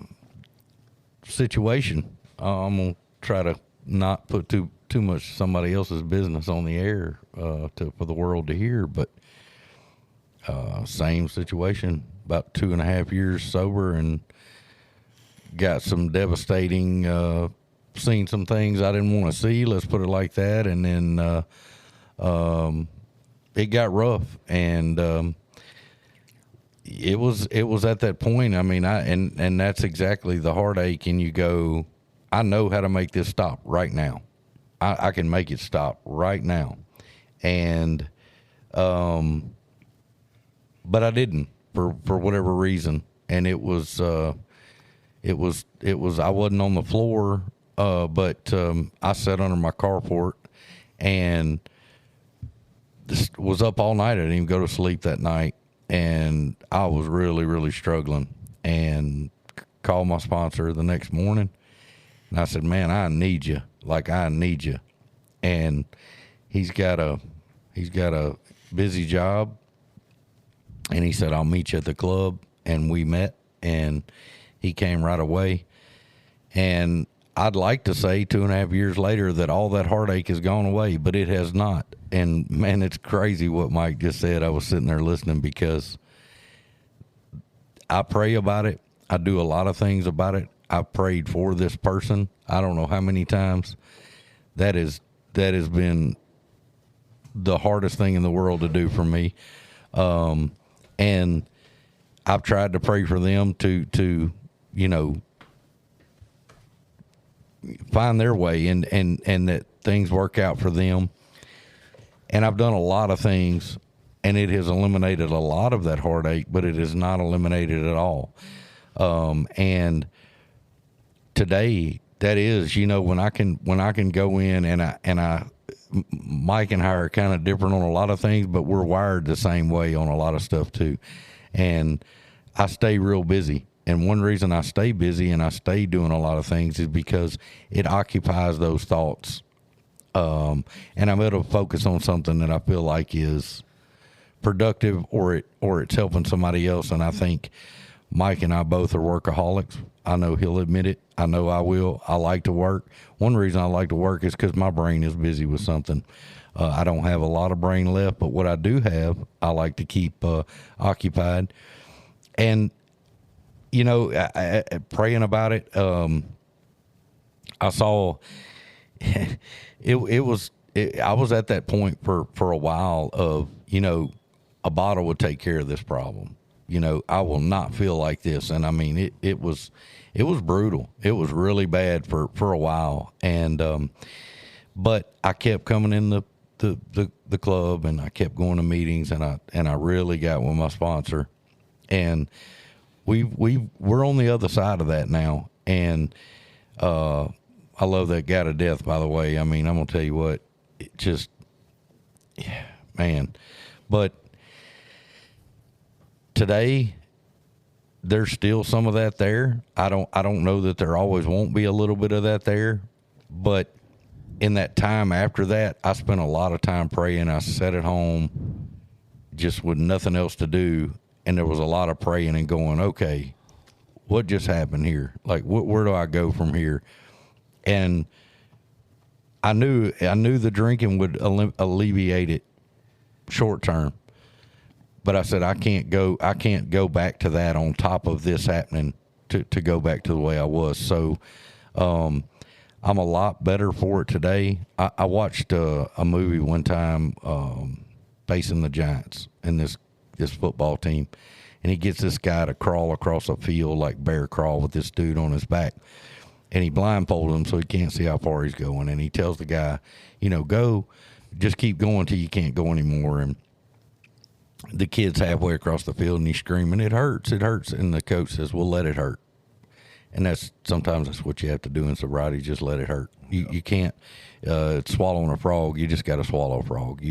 situation. I'm going to try to not put too much somebody else's business on the air for the world to hear, but same situation, about 2.5 years sober, and got some devastating, seen some things I didn't want to see, let's put it like that. And then it got rough, and it was at that point. I mean, and that's exactly the heartache. And you go, I know how to make this stop right now. I can make it stop right now. And but I didn't for whatever reason. And it was I wasn't on the floor, but I sat under my carport and just was up all night. I didn't even go to sleep that night, and I was really, really struggling, and called my sponsor the next morning, and I said, man, I need you. Like, I need you. And he's got a busy job, and he said, I'll meet you at the club. And we met, and he came right away. And I'd like to say 2.5 years later that all that heartache has gone away, but it has not. And man, it's crazy what Mike just said. I was sitting there listening, because I pray about it. I do a lot of things about it. I prayed for this person. I don't know how many times. That has been the hardest thing in the world to do for me. And I've tried to pray for them to find their way, and that things work out for them. And I've done a lot of things, and it has eliminated a lot of that heartache, but it has not eliminated it all. And today, that is, when I can go in, and Mike and I are kind of different on a lot of things, but we're wired the same way on a lot of stuff too. And I stay real busy. And one reason I stay busy and I stay doing a lot of things is because it occupies those thoughts. And I'm able to focus on something that I feel like is productive, or it's helping somebody else. And I think Mike and I both are workaholics. I know he'll admit it. I know I will. I like to work. One reason I like to work is because my brain is busy with something. I don't have a lot of brain left, but what I do have, I like to keep occupied. And, praying about it, I saw I was at that point for a while of, a bottle would take care of this problem. I will not feel like this. And I mean, it was brutal. It was really bad for a while. And, but I kept coming in the club, and I kept going to meetings, and I really got with my sponsor, and we're on the other side of that now. And, I love that guy to death, by the way. I mean, I'm going to tell you what, it just, yeah, man, but today, there's still some of that there. I don't know that there always won't be a little bit of that there, but in that time after that, I spent a lot of time praying. I sat at home just with nothing else to do, and there was a lot of praying and going, okay, what just happened here? Like, where do I go from here? And I knew the drinking would alleviate it short term. But I said, I can't go back to that on top of this happening to go back to the way I was. So, I'm a lot better for it today. I watched a movie one time, Facing the Giants, and this football team, and he gets this guy to crawl across a field like bear crawl with this dude on his back, and he blindfolds him so he can't see how far he's going. And he tells the guy, go just keep going till you can't go anymore. And the kid's halfway across the field and he's screaming, it hurts. And the coach says, well, let it hurt. And sometimes that's what you have to do in sobriety. Just let it hurt. You can't, swallowing a frog. You just got to swallow a frog.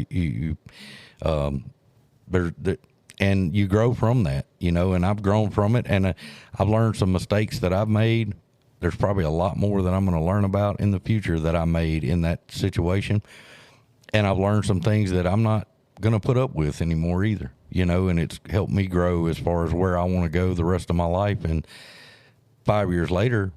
And you grow from that, and I've grown from it. And I've learned some mistakes that I've made. There's probably a lot more that I'm going to learn about in the future that I made in that situation. And I've learned some things that I'm not going to put up with anymore either, and it's helped me grow as far as where I want to go the rest of my life. And 5 years later,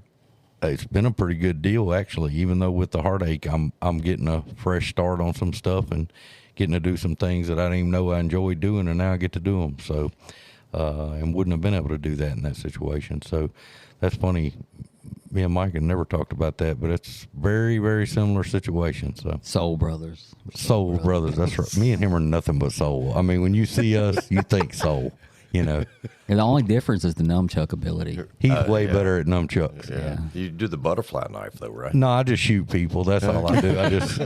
it's been a pretty good deal, actually, even though with the heartache, I'm getting a fresh start on some stuff and getting to do some things that I didn't even know I enjoyed doing, and now I get to do them. So, and wouldn't have been able to do that in that situation. So that's funny. Me and Mike had never talked about that, but it's very, very similar situation. So Soul brothers. soul brothers. That's right. Me and him are nothing but soul. I mean, when you see us, you think soul. And the only difference is the nunchuck ability. He's way better at nunchucks. Yeah. You do the butterfly knife though, right? No, I just shoot people. That's all I do.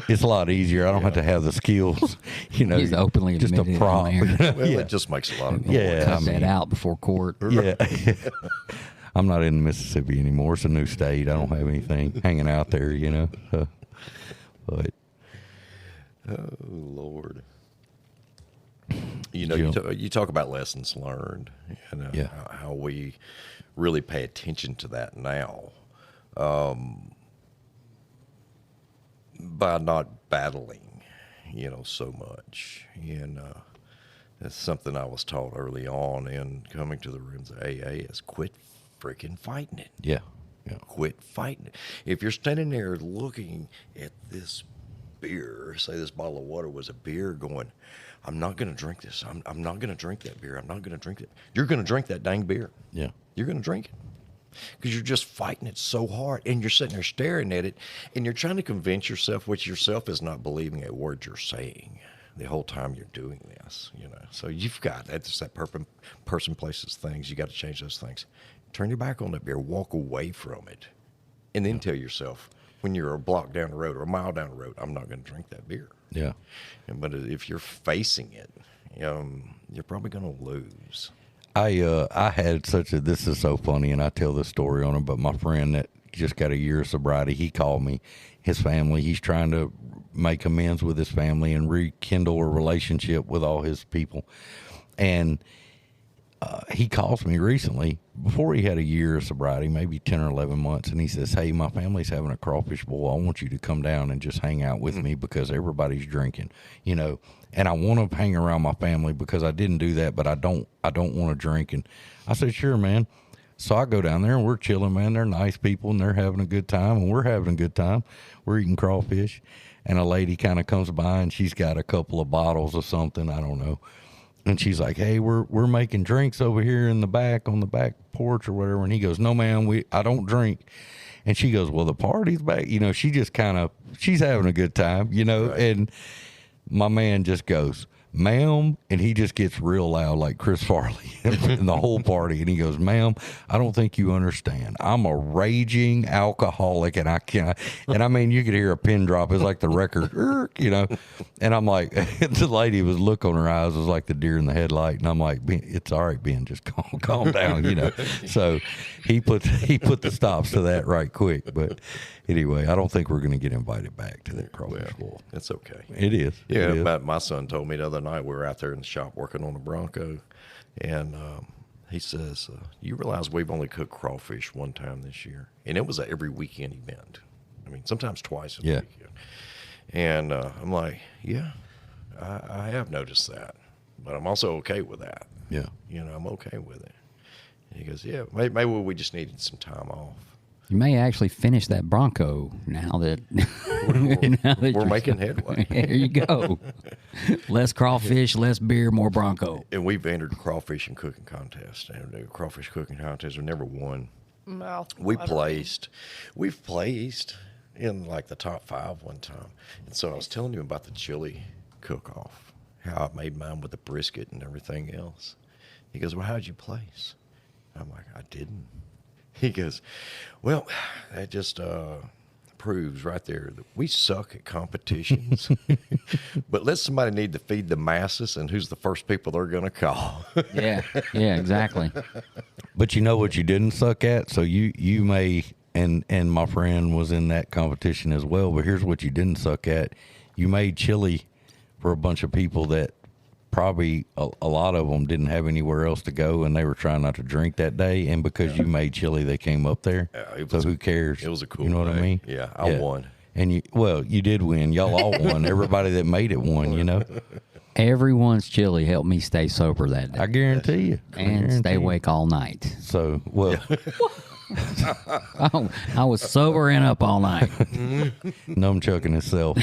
It's a lot easier. I don't have to have the skills. He's openly just admitted a it prop. on air. Well, it just makes a lot of noise. Yeah, Cut that out before court. Yeah. I'm not in Mississippi anymore. It's a new state. I don't have anything hanging out there, but Oh, Lord. Jill. You talk about lessons learned, Yeah. how we really pay attention to that now, by not battling, so much. And that's something I was taught early on in coming to the rooms of AA is quit freaking fighting it. yeah. Yeah. Quit fighting it. If you're standing there looking at this beer, say this bottle of water was a beer, going, I'm not going to drink this. I'm not going to drink that beer. I'm not going to drink it. You're going to drink that dang beer. Yeah. You're going to drink it because you're just fighting it so hard, and you're sitting there staring at it, and you're trying to convince yourself, which yourself is not believing a word you're saying the whole time you're doing this. So you've got that's that person, places, things. You got to change those things. Turn your back on that beer. Walk away from it, and then tell yourself, when you're a block down the road or a mile down the road, I'm not going to drink that beer. Yeah. But if you're facing it, you're probably going to lose. I had this is so funny, and I tell this story on it, but my friend that just got a year of sobriety, he called me, his family, he's trying to make amends with his family and rekindle a relationship with all his people. And he calls me recently before he had a year of sobriety, maybe 10 or 11 months. And he says, hey, my family's having a crawfish boil. I want you to come down and just hang out with me because everybody's drinking, and I want to hang around my family because I didn't do that, but I don't want to drink. And I said, sure, man. So I go down there and we're chilling, man. They're nice people and they're having a good time and we're having a good time. We're eating crawfish, and a lady kind of comes by and she's got a couple of bottles of something. I don't know. And she's like, hey, we're making drinks over here in the back on the back porch or whatever. And he goes, no, ma'am, I don't drink. And she goes, well, the party's back. She just she's having a good time, Right. And my man just goes, ma'am, and he just gets real loud like Chris Farley in the whole party. And he goes, ma'am, I don't think you understand. I'm a raging alcoholic, and I can't. And I mean, you could hear a pin drop. It's like the record, And I'm like, the lady was look on her eyes was like the deer in the headlight. And I'm like, Ben, it's all right, Ben, just calm down, So he put the stops to that right quick. But anyway, I don't think we're going to get invited back to that crawfish bowl. It's okay. It is. Yeah, It is. but my son told me the other night we were out there in the shop working on a Bronco, and he says, you realize we've only cooked crawfish one time this year, and it was a every weekend event. I mean, sometimes twice a weekend. And I'm like, yeah, I have noticed that, but I'm also okay with that. Yeah. I'm okay with it. And he goes, yeah, maybe we just needed some time off. You may actually finish that Bronco now that, We're you're making headway. There you go. Less crawfish, less beer, more Bronco. And we've entered crawfish and cooking contest, and the crawfish cooking contest we never won. We've placed in like the top 5 one time. And so I was telling you about the chili cook-off, how I made mine with the brisket and everything else. He goes, well, how'd you place? I'm like, I didn't. He goes, well, that just proves right there that we suck at competitions. But let somebody need to feed the masses, and who's the first people they're going to call? Yeah, yeah, exactly. But you know what you didn't suck at? So you may, and my friend was in that competition as well, but here's what you didn't suck at. You made chili for a bunch of people that probably a lot of them didn't have anywhere else to go, and they were trying not to drink that day. And because you made chili, they came up there. So who cares? It was a cool You know what I day. mean? Yeah, I won. And you did win. Y'all all won. Everybody that made it won, you know? Everyone's chili helped me stay sober that day I guarantee you. and stay awake all night. So, well, I was sober and up all night. numbchucking himself.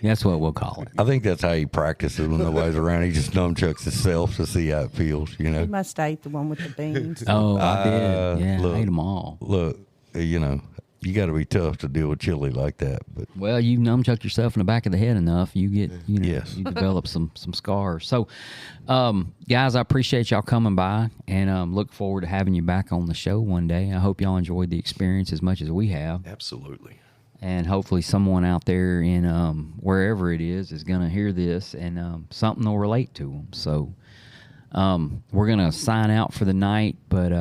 That's what we'll call it. I think that's how he practices when nobody's around. He just numbchucks himself to see how it feels, you know? You must have ate the one with the beans. Oh, I did. Yeah, look. I ate them all. Look, you know, you got to be tough to deal with chili like that. But Well, you numbchuck yourself in the back of the head enough, you get, Yes. you develop some scars. So, guys, I appreciate y'all coming by, and look forward to having you back on the show one day. I hope y'all enjoyed the experience as much as we have, Absolutely. and hopefully someone out there in wherever it is going to hear this, and something will relate to them. So, we're going to sign out for the night, but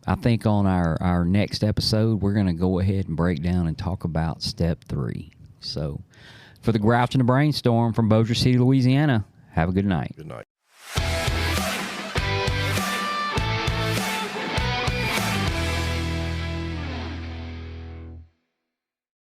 I think on our next episode, we're going to go ahead and break down and talk about step 3. So, for the Grouch and the Brainstorm from Bossier City, Louisiana, have a good night. Good night.